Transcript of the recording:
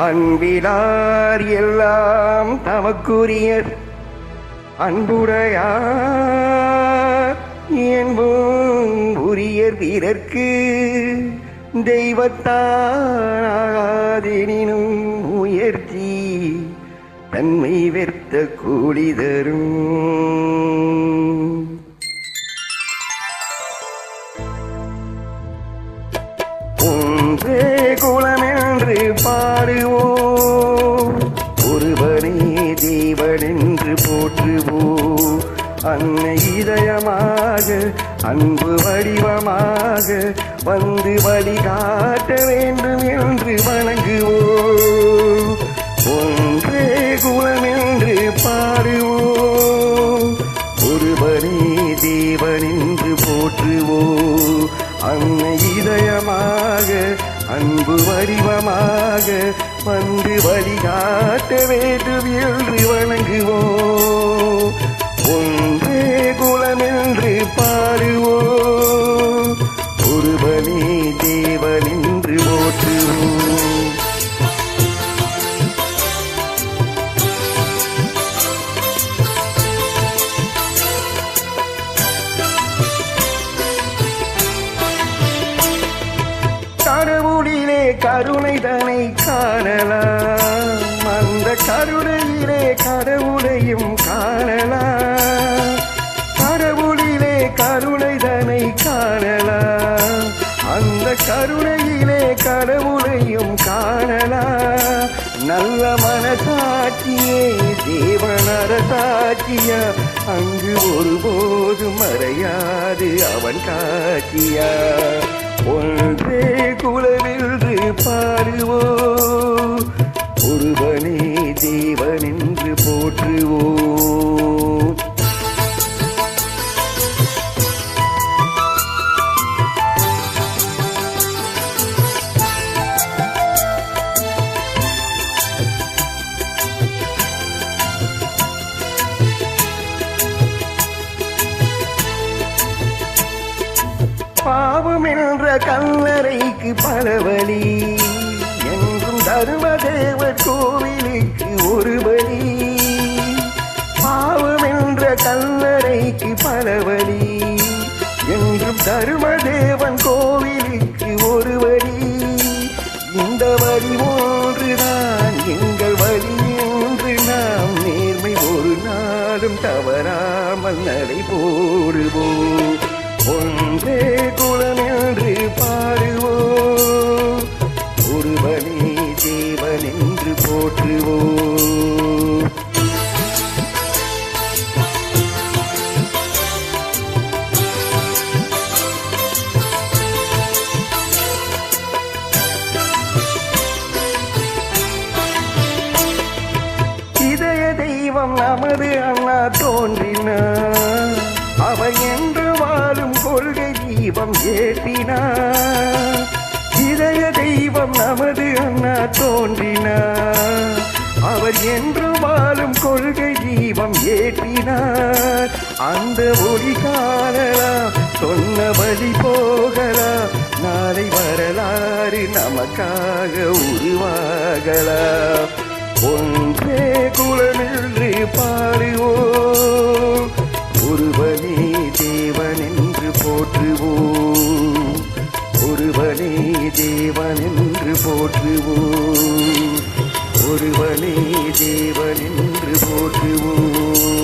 அன்பிலார் எல்லாம் தமக்குரியர் அன்புடையார் என்பும் உரியர் வீரர்க்கு தெய்வத்தானாகாதெனினும் முயற்சி தன்மை வெர்த்த கூலி தரும். ஒன்றே குலமென்று பாடுவோம், ஒருவனே தேவனென்று போற்றுவோம். அன்னை இதயமாக அன்பு வடிவமாக வந்து வழிகாட்ட வேண்டும் என்று வணங்குவோம். ஒன்றே குலமென்று பாடுவோம், ஒருவனே தேவனென்று போற்றுவோம். அன்னை இதயமாக அன்பு வடிவமாக வந்து வழிகாட்ட வேண்டும் என்று வணங்குவோம். ஒன்றே குலமென்று பாடுவோம், ஒருவனே தேவனென்று போற்றுவோம். கடவுளிலே கருணை தனை காணலாம், அந்த கருணையிலே கடவுளையும் காணலாம். கடவுளிலே கருணை தனை காணலாம், அந்த கருணையிலே கடவுளையும் காணலாம். நல்ல மனசாட்சியே தேவனரசாட்சியா, அங்கு ஒருபோதும் மறையாது அவன் காட்சியா. ஒன்றே குலமென்று பாடுவோம், ஒருவனே தேவனென்று போற்றுவோம். பாவம் என்ற கல்லறைக்கு பல வழி, என்றும் தர்மதேவர் கோவிலுக்கு ஒரு பலி. பாவம் என்ற கல்லறைக்கு பல வழி, என்றும் தர்மதேவன் கோவிலுக்கு ஒரு வழி. இந்த வழி ஒன்றுதான் எங்கள் வழி என்று நாம் நேர்மை ஒரு நாளும் தவறாமல் நடை போடுவோம். ஒன்றே குலமென்று பாடுவோம், ஒருவனே தேவனென்று போற்றுவோம். இதய தெய்வம் நமது அண்ணா தோன்றினார், அவர் என்று வாழும் கொள்கை தீபம் ஏற்றினார். இதய தெய்வம் நமது அண்ணா தோன்றினார், அவர் என்று வாழும் கொள்கை தீபம் ஏற்றினார். அந்த ஒளி காணலாம், சொன்ன வழி போகலாம், நாளை வரலாறு நமக்காக உருவாகலாம். ஒன்றே குலமென்று பாடுவோம், ஒருவனே தேவனென்று போற்றுவோம். ஒருவனே தேவனென்று போற்றுவோம், ஒருவனே தேவனென்று போற்றுவோம்.